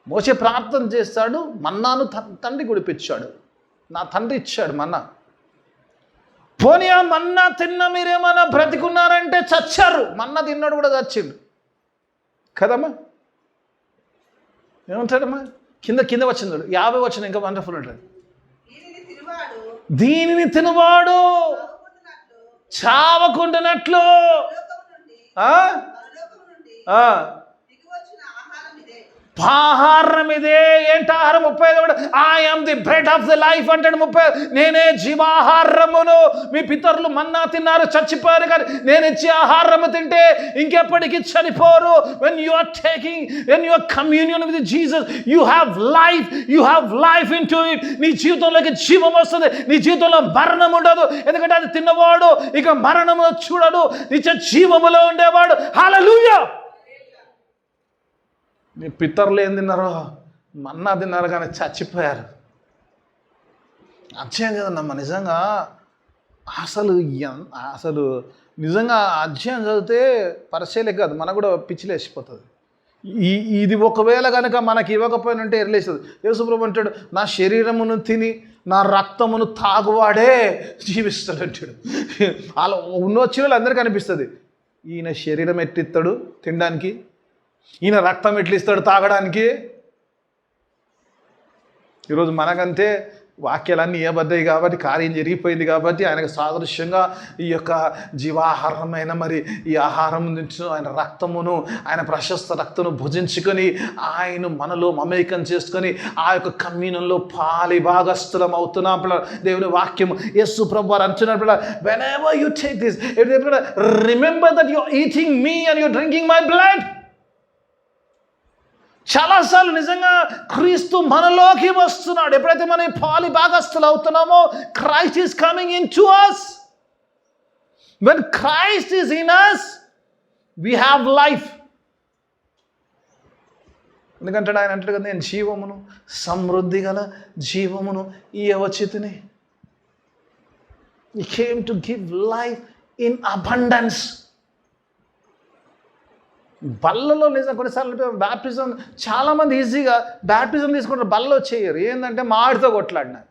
మోషే ప్రార్థన చేస్తాడు, మన్నాను తండ్రి గుడిపించాడు, నా తండ్రి ఇచ్చాడు మన్నా. పోనీ ఆ మన్నా తిన్న మీరేమన్నా బ్రతికున్నారంటే చచ్చారు. మన్నా తిన్నాడు కూడా చచ్చిండు కదమ్మా. ఏమంటాడమ్మా? కింద వచ్చింది 50 వచ్చిన ఇంకా వండర్ఫుల్ ఉంటుంది. దీనిని తినువాడు చావకుండానట్లు ఆహారం ఇదే. ఏంటి ఆహారం? 35. I am the bread of the life అంటాడు. 30 నేనే జీవాహారమును. మీ పితరులు మన్నా తిన్నారు, చచ్చిపోయారు, కానీ నేను ఇచ్చే ఆహారము తింటే ఇంకెప్పటికీ చనిపోరు. when you are communion with Jesus, you have life into it. నీ జీవితంలోకి జీవం వస్తుంది. నీ జీవితంలో మరణం ఉండదు. ఎందుకంటే అది తిన్నవాడు ఇక మరణము చూడడు, నిత్య జీవములో ఉండేవాడు. హల్లెలూయా. మీ పితరులు ఏం తిన్నారో? మన్నా తిన్నారు కానీ చచ్చిపోయారు. అధ్యాయం కదన్నమ్మ. నిజంగా అసలు నిజంగా అధ్యాయం చదివితే పరిచయలే కాదు, మనకు కూడా పిచ్చిలేసిపోతుంది. ఇది ఒకవేళ కనుక మనకి ఇవ్వకపోయినంటే ఎర్లేస్తుంది. యేసుప్రభు అంటాడు, నా శరీరమును తిని నా రక్తమును తాగువాడే జీవిస్తాడు అంటాడు. అలా వచ్చిన వాళ్ళు అందరికీ అనిపిస్తుంది, ఈయన శరీరం ఎట్టిస్తాడు తినడానికి, ఈయన రక్తం ఎట్లిస్తాడు తాగడానికి. ఈరోజు మనకంతే వాక్యాలన్నీ ఇవ్వబడ్డాయి కాబట్టి, కార్యం జరిగిపోయింది కాబట్టి, ఆయనకు సాదృశ్యంగా ఈ యొక్క జీవాహారమైన మరి ఈ ఆహారం నుంచి ఆయన రక్తమును, ఆయన ప్రశస్త రక్తమును భుజించుకొని ఆయన మనలో మమేకం చేసుకొని ఆ యొక్క కమ్యూనంలో పాలి భాగస్థులం అవుతున్నాం. దేవుని వాక్యం యేసు ప్రభువు వారు అంటున్నారు, whenever you take this, remember that you're eating me and you're drinking my blood. చాలాసార్లు నిజంగా క్రీస్తు మనలోకి వస్తున్నాడు. ఎప్పుడైతే మనం పాలి భాగస్థులు అవుతున్నామో, Christ is coming into us. when Christ is in us, we have life. ఎందుకంటే ఆయన అంటాడు కదా, నేను జీవమును, సమృద్ధి గల జీవమును ఇయ్యవచ్చితిని. He came to give life in abundance. బల్లలో నిజం కొన్నిసార్లు బ్యాప్టిజం చాలామంది ఈజీగా బ్యాప్టిజం తీసుకుంటారు, బల్లలో చేయరు. ఏంటంటే మా ఆడితో కొట్లాడినా,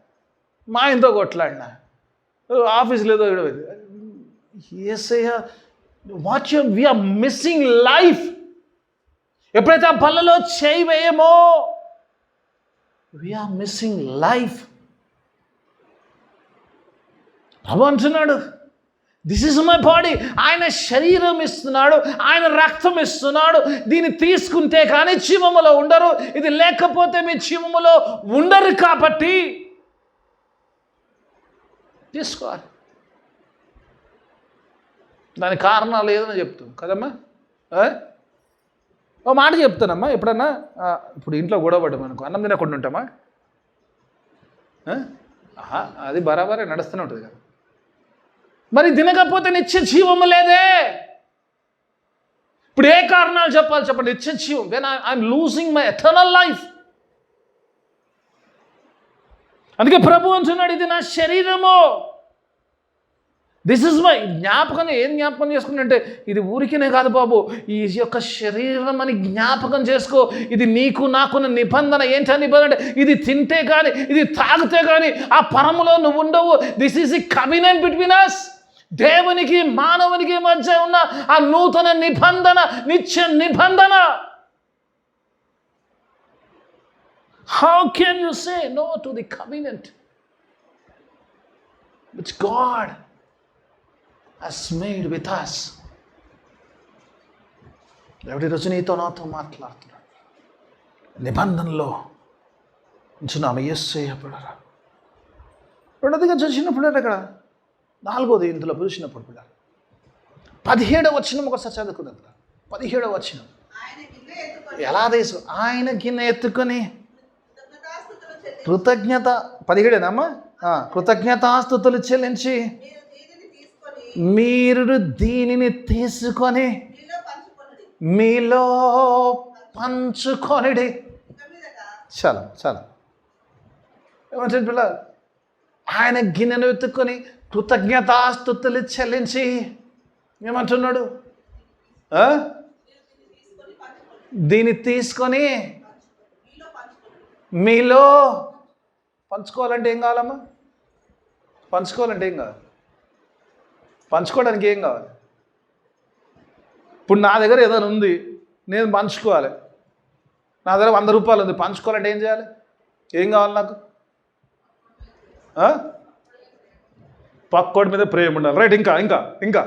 మా ఆయనతో కొట్లాడినా, ఆఫీస్లో ఏదో వీఆర్ మిస్సింగ్ లైఫ్. ఎప్పుడైతే ఆ బల్లలో చేయి వేయమో, వీఆర్ మిస్సింగ్ లైఫ్. ప్రభు అంటున్నాడు, దిస్ ఈజ్ మై బాడీ. ఆయన శరీరం ఇస్తున్నాడు, ఆయన రక్తం ఇస్తున్నాడు. దీన్ని తీసుకుంటే కానీ జీవములో ఉండరు, ఇది లేకపోతే మీ జీవములో ఉండరు. కాబట్టి తీసుకోవాలి. దాని కారణాలు ఏదని చెప్తాం కదమ్మా. ఓ మాట చెప్తానమ్మా, ఎప్పుడన్నా ఇప్పుడు ఇంట్లో గొడవపడ్డామనుకో, అన్నం తినకుండా ఉంటామా? అది బరాబరే నడుస్తూనే ఉంటుంది కదా. మరి తినకపోతే నిత్య జీవము లేదే. ఇప్పుడు ఏ కారణాలు చెప్పాలి చెప్పండి? నిత్య జీవం. When I'm losing my eternal life. అందుకే ప్రభు అంటున్నాడు, ఇది నా శరీరము. దిస్ ఇస్ మై జ్ఞాపకం. ఏం జ్ఞాపకం చేసుకుంటే, ఇది ఊరికినే కాదు బాబు, ఈ యొక్క శరీరం అని జ్ఞాపకం చేసుకో. ఇది నీకు నాకున్న నిబంధన. ఏంటా నిబంధన అంటే, ఇది తింటే కానీ, ఇది తాగితే కానీ ఆ పరములో నువ్వు ఉండవు. This is the covenant between us. దేవునికి మానవునికి మధ్య ఉన్న ఆ నూతన నిబంధన, నిత్య నిబంధన. How can you say no to the covenant which God has made with us? ఎవరి రోజు నీతో నాతో మాట్లాడుతున్నాడు. నిబంధనలో ఉంచున్నాము యేసయ్య పిల్లరా. రెండోదిగా చూసినప్పుడు అక్కడ 4వ ఇందులో చూసినప్పుడు పిల్లలు 17వ వచనం ఒకసారి చదువుకుందాం. 17వ వచనం ఎలా తీసు ఆయన గిన్నె ఎత్తుకొని కృతజ్ఞత 17ఏనమ్మా కృతజ్ఞతాస్తుతులు చెల్లించి మీరు దీనిని తీసుకొని మీలో పంచుకొనిడి. చాలా చాలా ఏమంటారు పిల్ల? ఆయన గిన్నెను ఎత్తుకొని కృతజ్ఞతాస్తుతులు చెల్లించి ఏమంటున్నాడు? దీన్ని తీసుకొని మీలో పంచుకోవాలంటే ఏం కావాలమ్మా? పంచుకోవాలంటే ఏం కావాలి? పంచుకోవడానికి ఏం కావాలి? ఇప్పుడు నా దగ్గర ఏదైనా ఉంది, నేను పంచుకోవాలి. నా దగ్గర 100 రూపాయలు ఉంది, పంచుకోవాలంటే ఏం చేయాలి? ఏం కావాలి నాకు? పక్కోడి మీద ప్రేమ ఉండాలి. రైట్. ఇంకా ఇంకా ఇంకా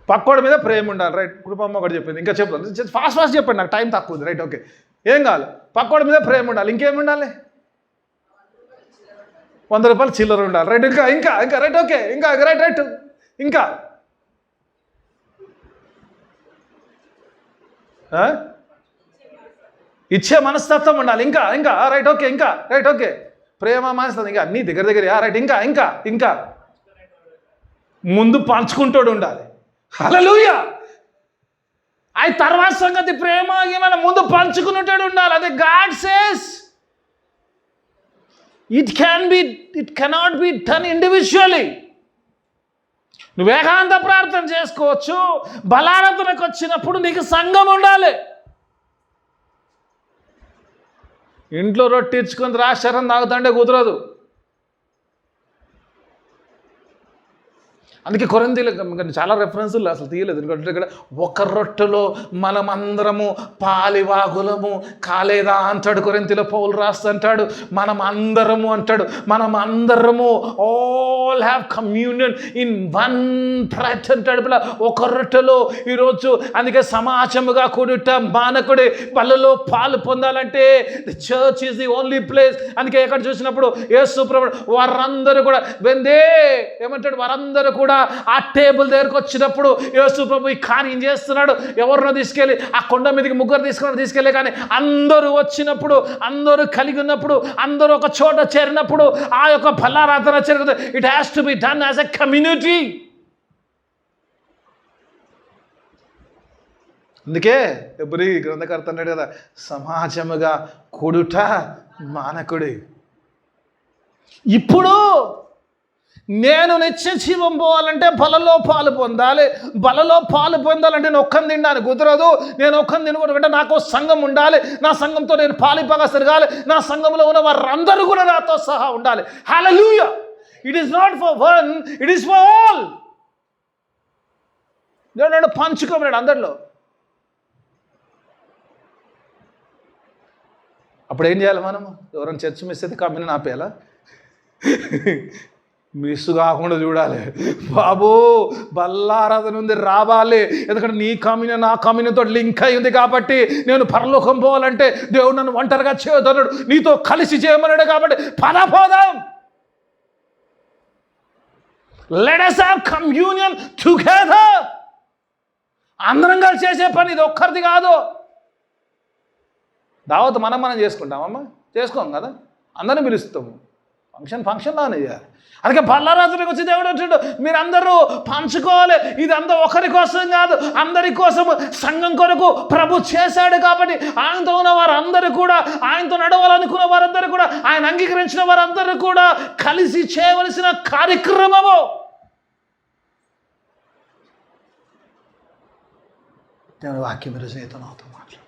పక్కోడి మీద ప్రేమ ఉండాలి. రైట్, కృపమ్మ ఒకటి చెప్పింది. ఇంకా చెప్తాను, ఫాస్ట్ చెప్పండి, నాకు టైం తక్కువ ఉంది. Right, okay. ఏం కావాలి? పక్కోడి మీద ప్రేమ ఉండాలి. ఇంకేమి ఉండాలి? 100 రూపాయలు చిల్లర ఉండాలి. రైట్, ఇంకా ఇంకా ఇంకా రైట్, ఓకే. ఇంకా రైట్ రైట్ ఇంకా ఇచ్చే మనస్తత్వం ఉండాలి. ఇంకా ఇంకా రైట్, ఓకే. ఇంకా రైట్, ఓకే. ప్రేమ మనస్తత్వం ఇంకా అన్నీ దగ్గర రైట్. ఇంకా ఇంకా ఇంకా ముందు పంచుకుంటాడు ఉండాలి. హల్లెలూయా. అయి తర్వాత సంగతి. ప్రేమ ఏమైనా ముందు పంచుకున్నట్టు ఉండాలి. అదే God says it cannot be done individually. నువ్వు ఏకాంత ప్రార్థన చేసుకోవచ్చు. బలారాధనకు వచ్చినప్పుడు నీకు సంఘం ఉండాలి. ఇంట్లో రొట్టె ఇచ్చుకొని ద్రాక్షారం తాగుతుంటే కుదరదు. అందుకే కొరింథీయులకు చాలా రెఫరెన్సులు అసలు తీయలేదు. ఎందుకంటే ఇక్కడ ఒక రొట్టెలో మనమందరము పాలివాగులము కాలేదా అంటాడు. కొరింథీయుల పౌలు రాస్తుంటాడు మనం అందరము అంటాడు. మనం అందరము all have communion in one bread అంటాడు. పిల్ల ఒక రొట్టెలో ఈరోజు. అందుకే సమాజముగా కూడుట మానకుడి వాళ్ళలో పాలు పొందాలంటే the church is the only place. అందుకే ఎక్కడ చూసినప్పుడు యేసు ప్రభువు వారందరూ కూడా వెందే ఏమంటాడు, వారందరూ కూడా ఆ టేబుల్ దగ్గరకు వచ్చినప్పుడు యేసు ప్రభు ఈ కార్యం చేస్తున్నాడు. ఎవరినో తీసుకెళ్ళి ఆ కొండ మీదకి ముగ్గురు తీసుకెళ్ళి కానీ అందరూ వచ్చినప్పుడు, అందరూ కలిగి ఉన్నప్పుడు, అందరూ ఒక చోట చేరినప్పుడు ఆ యొక్క బలారాధన జరుగుతుంది. It has to be done as a community. అందుకే ఎబ్రీ గ్రంథకర్త అన్నాడు కదా, సమాజముగా కూడుట మానకుడి. ఇప్పుడు నేను నిత్య జీవం పోవాలంటే బలలో పాలు పొందాలి. బలలో పాలు పొందాలంటే నేను ఒక్కని తినడానికి కుదరదు. నేను ఒక్కని తినకూడదంటే నాకు సంఘం ఉండాలి. నా సంఘంతో నేను పాలిపగా తిరగాలి. నా సంఘంలో ఉన్న వారందరూ కూడా నాతో సహా ఉండాలి. హల్లెలూయా. It is not for one, it is for all. నేను పంచుకోమన్నాడు అందరిలో. అప్పుడు ఏం చేయాలి మనము? ఎవరైనా చర్చ్ మిస్ అయితే కమ్యూనియన్ ఆపేయాలా? మిస్ కాకుండా చూడాలి. బాబు బల్లారాధన ఉంది, రావాలి. ఎందుకంటే నీ కమ్యూనియన్ నా కమ్యూనియన్తో లింక్ అయి ఉంది కాబట్టి నేను పరలోకం పోవాలంటే దేవుడు నన్ను ఒంటరిగా చేయొద్దన్నాడు, నీతో కలిసి చేయమన్నాడు. కాబట్టి పోదాం. Let us have communion together. అందరం కలిసి చేసే పని ఇది, ఒక్కరిది కాదు. దావత్ మనం చేసుకుంటామమ్మా, చేసుకోం కదా. అందరిని పిలుస్తాము. ఫంక్షన్లానే చేయాలి. అందుకే బల్లారాధనకు వచ్చి దేవుడు అంటాడు మీరందరూ పంచుకోవాలి. ఇది అంతా ఒకరి కోసం కాదు, అందరి కోసం సంఘం కొరకు ప్రభు చేశాడు. కాబట్టి ఆయనతో ఉన్న వారందరూ కూడా, ఆయనతో నడవాలనుకున్న వారందరూ కూడా, ఆయన అంగీకరించిన వారందరూ కూడా కలిసి చేయవలసిన కార్యక్రమము. దేవుని వాక్యం మీరు చేతను అవుతూ మాట్లాడు.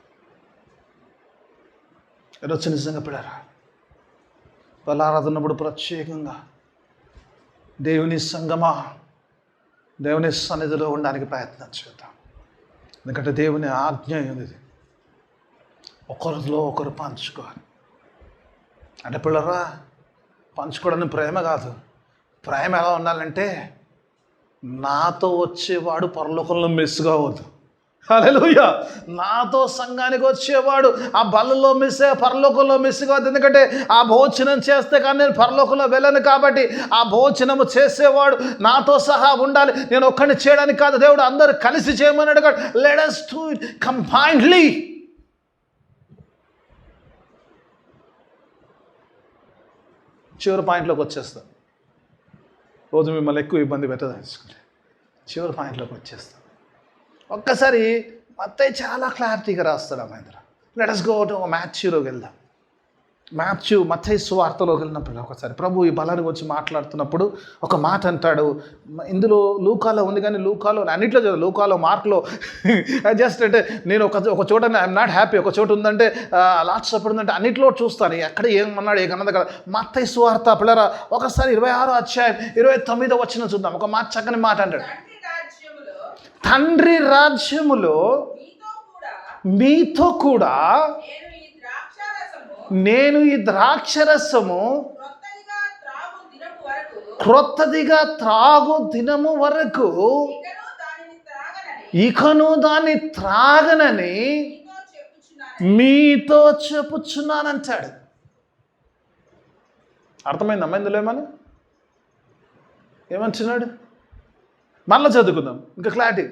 ఈరోజు నిజంగా పిల్లరా, బలారాధనప్పుడు ప్రత్యేకంగా దేవుని సంగమా, దేవుని సన్నిధిలో ఉండడానికి ప్రయత్నం చేద్దాం. ఎందుకంటే దేవుని ఆజ్ఞ ఇది, ఒకరిలో ఒకరు పంచుకోవాలి. అంటే పిల్లరా, పంచుకోవడానికి ప్రేమ కాదు. ప్రేమ ఎలా ఉండాలంటే నాతో వచ్చేవాడు పరలోకంలో మిస్ కావద్దు. హల్లెలూయా. నాతో సంఘానికి వచ్చేవాడు ఆ బలలో మిస్ అయ్యే పరలోకంలో మిస్ కావద్దు. ఎందుకంటే ఆ భోజనం చేస్తే కానీ నేను పరలోకంలో వెళ్ళను. కాబట్టి ఆ భోజనము చేసేవాడు నాతో సహా ఉండాలి. నేను ఒక్కడిని చేయడానికి కాదు, దేవుడు అందరూ కలిసి చేయమన్నాడు. Let us do it combinedly. చివరి పాయింట్లోకి వచ్చేస్తాను. రోజు మిమ్మల్ని ఎక్కువ ఇబ్బంది పెట్టదలుచుకుంటే చివరి పాయింట్లోకి వచ్చేస్తాను. ఒక్కసారి మత్తయి చాలా క్లారిటీగా రాస్తాడు. Mahendra, let us go to మాథ్యూలోకి వెళ్దాం. మత్తయి సువార్తలోకి వెళ్ళినప్పుడు ఒకసారి ప్రభు ఈ బలానికి వచ్చి మాట్లాడుతున్నప్పుడు ఒక మాట అంటాడు. ఇందులో లూకాలో ఉంది కానీ లూకాలో అన్నింటిలో చదువు, లూకాలో మార్కులో జస్ట్ అంటే నేను ఒక చోట ఐఎమ్ నాట్ హ్యాపీ, ఒక చోట ఉందంటే లాస్ట్ సపోర్ట్ ఉందంటే అన్నింటిలో చూస్తాను ఎక్కడ ఏమన్నాడు ఏమన్నది కదా. మత్తయి సువార్త పిల్లరా ఒకసారి 26వ అధ్యాయం 29వ వచనం చూద్దాం. ఒక మాట చక్కని మాట అంటాడు, తండ్రి రాజ్యములో మీతో కూడా నేను ఈ ద్రాక్షరసము క్రొత్తదిగా త్రాగు దినము వరకు ఇకను దాన్ని త్రాగనని మీతో చెప్పుచున్నానంటాడు. అర్థమైందమ్మా ఇందులో ఏమని? ఏమంటున్నాడు? మళ్ళీ చదువుకుందాం ఇంకా క్లారిటీ.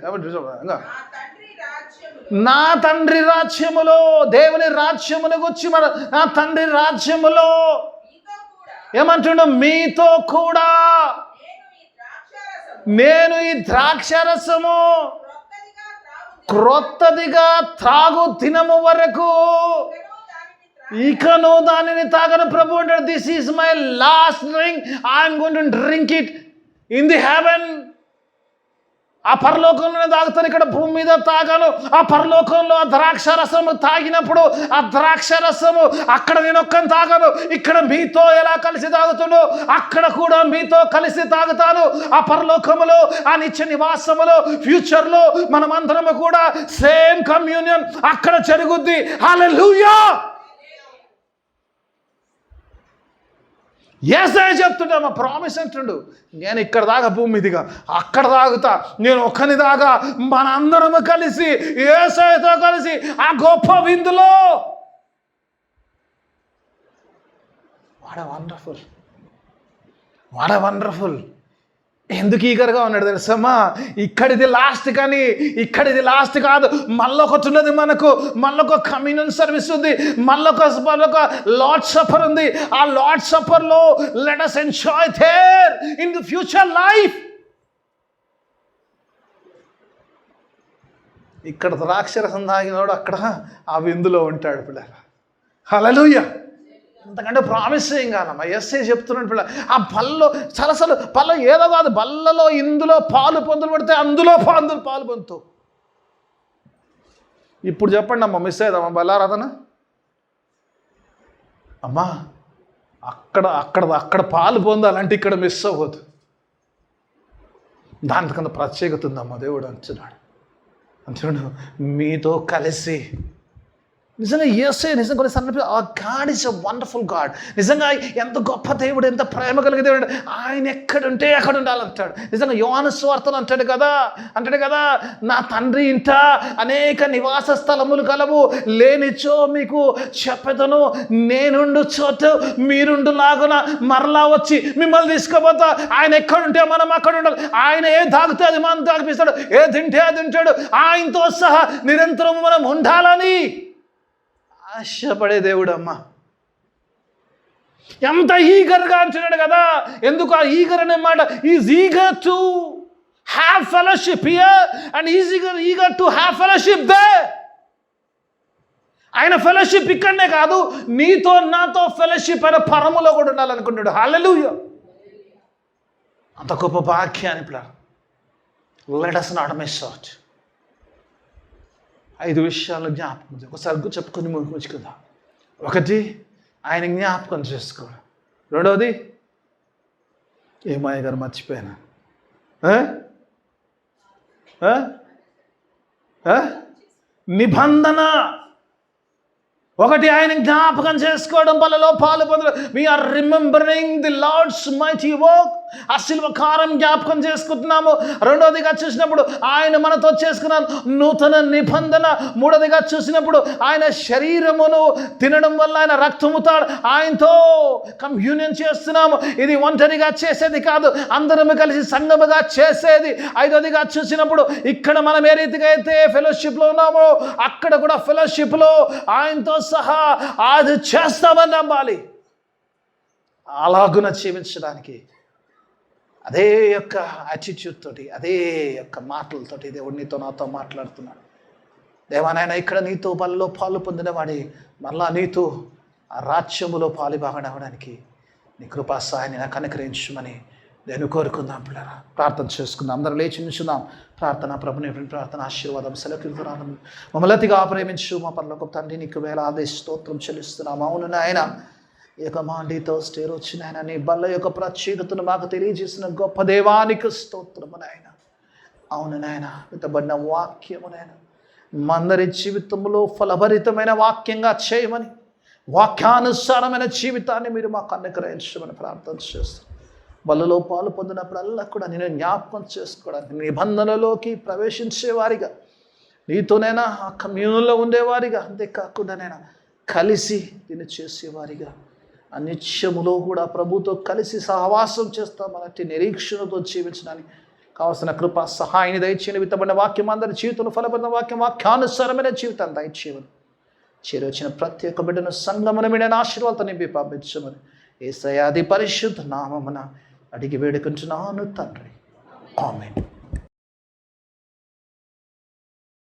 ఇంకా నా తండ్రి రాజ్యములో, దేవుని రాజ్యమును గురించి మన నా తండ్రి రాజ్యములో ఏమంటుండో మీతో కూడా నేను ఈ ద్రాక్షరసము క్రొత్తదిగా త్రాగు దినము వరకు ఇకను దానిని తాగను. ప్రభు అంటాడు, this is my last drink, I'm going to drink it in the haven. ఆ పరలోకంలోనే తాగుతాను, ఇక్కడ భూమి మీద తాగాను. ఆ పరలోకంలో ఆ ద్రాక్షరసము తాగినప్పుడు ఆ ద్రాక్షరసము అక్కడ నేను ఒక్కని తాగాను, ఇక్కడ మీతో ఎలా కలిసి తాగుతానో అక్కడ కూడా మీతో కలిసి తాగుతాను. ఆ పరలోకములో, ఆ నిత్య నివాసములో, ఫ్యూచర్లో మనమందరము కూడా సేమ్ కమ్యూనియన్ అక్కడ జరుగుద్ది. హల్లెలూయా. యేసయ్య చెప్తుంటే మా ప్రామిస్ అంటుండు, నేను ఇక్కడ దాకా భూమి మీదిగా అక్కడ తాగుతా, నేను ఒక్కని దాకా మనందరము కలిసి యేసయ్యతో కలిసి ఆ గొప్ప విందులో. What a wonderful, what a wonderful. ఎందుకు ఈగర్గా ఉన్నాడు తెలుసమ్మా? ఇక్కడిది లాస్ట్, కానీ ఇక్కడిది లాస్ట్ కాదు. మళ్ళొకటి ఉన్నది మనకు, మళ్ళొక కమ్యూనియన్ సర్వీస్ ఉంది, మళ్ళొక లార్డ్ సఫర్ ఉంది. ఆ లార్డ్ సఫర్లో let us enjoy there in the future life. ఇక్కడ ద్రాక్షరసం తాగినోడు అక్కడ ఆ విందులో ఉంటాడు పిల్లలు. హల్లెలూయా. అంతకంటే ప్రామిస్ ఏం కాదమ్మా. ఎస్ఏ చెప్తున్నాడు పిల్ల, ఆ బల్లో సలసలు పల్ల ఏదో కాదు, బల్లలో ఇందులో పాలు పొందులు పడితే అందులో పాలు పొందుతావు. ఇప్పుడు చెప్పండి అమ్మ, మిస్ అయ్యేదమ్మా బల్లారాధన? అమ్మా అక్కడ పాలు పొందాలంటే ఇక్కడ మిస్ అవ్వదు. దానికన్నా ప్రత్యేకత ఉందమ్మా. దేవుడు అంటున్నాడు మీతో కలిసి. నిజంగా యేసే నిజంగా కొన్నిసార్లు God is a wonderful God. నిజంగా ఎంత గొప్ప దేవుడు, ఎంత ప్రేమ కలిగే దేవుడు. ఆయన ఎక్కడుంటే అక్కడ ఉండాలంటాడు. నిజంగా యోహాను సువార్తలో అంటాడు కదా, నా తండ్రి ఇంట అనేక నివాస స్థలములు కలవు, లేనిచో మీకు చెప్పెదను, నేనుండు చోటు మీరుండు లాగున మరలా వచ్చి మిమ్మల్ని తీసుకుపోతా. ఆయన ఎక్కడుంటే మనం అక్కడ ఉండాలి. ఆయన ఏ తాగితే అది మనం తాగిపిస్తాడు, ఏ తింటే అది తింటాడు. ఆయనతో సహా నిరంతరం మనం ఉండాలని ఆశపడే దేవుడు అమ్మ. ఎంత ఈగర్గా అంటున్నాడు కదా. ఎందుకు ఆ ఈగర్ అనే మాట? Is eager to have fellowship here and is eager to have fellowship there. ఆయన ఫెలోషిప్ ఇక్కడనే కాదు, నీతో నాతో ఫెలోషిప్ అయిన పరములో కూడా ఉండాలనుకుంటున్నాడు. హల్లెలూయా. అంత గొప్ప భాగ్యాన్ని plan. Let us not miss out. 5 విషయాలు జ్ఞాపకం ఒకసారి చెప్పుకొని ముగించుకుందాం. 1, ఆయన జ్ఞాపకం చేసుకోవడం. 2వది, ఏమయ్య గారు మర్చిపోయాను, నిబంధన. 1 ఆయన జ్ఞాపకం చేసుకోవడం, బలలో పాలు పొందడం. We are remembering the Lord's mighty work. ఆ శిలువ కారం జ్ఞాపకం చేసుకుంటున్నాము. 2వదిగా చూసినప్పుడు ఆయన మనతో చేసుకున్న నూతన నిబంధన. 3వదిగా చూసినప్పుడు ఆయన శరీరమును తినడం వల్ల ఆయన రక్తముతాడు, ఆయనతో కమ్యూనియన్ చేస్తున్నాము. ఇది ఒంటరిగా చేసేది కాదు, అందరము కలిసి సంఘముగా చేసేది. 5వదిగా చూసినప్పుడు ఇక్కడ మనం ఏ రీతిగా అయితే ఫెలోషిప్లో ఉన్నామో అక్కడ కూడా ఫెలోషిప్లో ఆయనతో సహా అది చేస్తామని నమ్మాలి. అలాగున జీవించడానికి అదే యొక్క యాటిట్యూడ్ తోటి, అదే యొక్క మాటలతోటి దేవుడు నీతో నాతో మాట్లాడుతున్నాడు. దేవానాయన ఇక్కడ నీతో బలలో పాలు పొందినవాడి మరలా నీతో ఆ రాజ్యములో పాలుభాగం అవ్వడానికి నీ కృపా సహాయాన్ని నాకు అనుగ్రహించమని నేను కోరుకుందాం. పిల్లరా ప్రార్థన చేసుకుందాం. అందరం లేచి నిల్చుందాం. ప్రార్థన ప్రభుని ప్రార్థన ఆశీర్వాదం సెలవురాదం. మమ్మల్ని అతిగా ప్రేమించు మా పరలోకపు తండ్రి, నీకు వేలాది స్తోత్రం చెల్లిస్తున్నాం. అవును నాయన, ఈ యొక్క మాండీతో స్టేర్ వచ్చిన ఆయన నీ బల్ల యొక్క ప్రత్యేకతను మాకు తెలియజేసిన గొప్ప దేవానికి స్తోత్రము నాయన. అవును నాయన, విత్తబడిన వాక్యము నాయన మందరి జీవితంలో ఫలభరితమైన వాక్యంగా చేయమని, వాక్యానుసారమైన జీవితాన్ని మీరు మాకు అనుగ్రహించమని ప్రార్థన చేస్తాం. బలలో పాలు పొందినప్పుడల్లా కూడా నేను జ్ఞాపకం చేసుకోవడానికి, నిబంధనలోకి ప్రవేశించేవారిగా, నీతోనైనా ఆ కమ్యూన్లో ఉండేవారిగా, అంతేకాకుండా నేను కలిసి దీన్ని చేసేవారిగా, అనిత్యములో కూడా ప్రభుతో కలిసి సహవాసం చేస్తామన్నట్టు నిరీక్షణతో జీవించడానికి కావలసిన కృప సహాయాన్ని దయచేయని, విత్తబడిన వాక్యం అందరి జీవితంలో ఫలపడిన వాక్యానుసారమైన జీవితాన్ని దయచేయమని, చేరొచ్చిన ప్రతి ఒక్క బిడ్డను సంగమన మీద ఆశీర్వాదాలతో నింపి పంపించమని యేసయ్య అతి పరిశుద్ధ నామమున అడిగి వేడుకుంటున్నాను తండ్రి. ఆమేన్.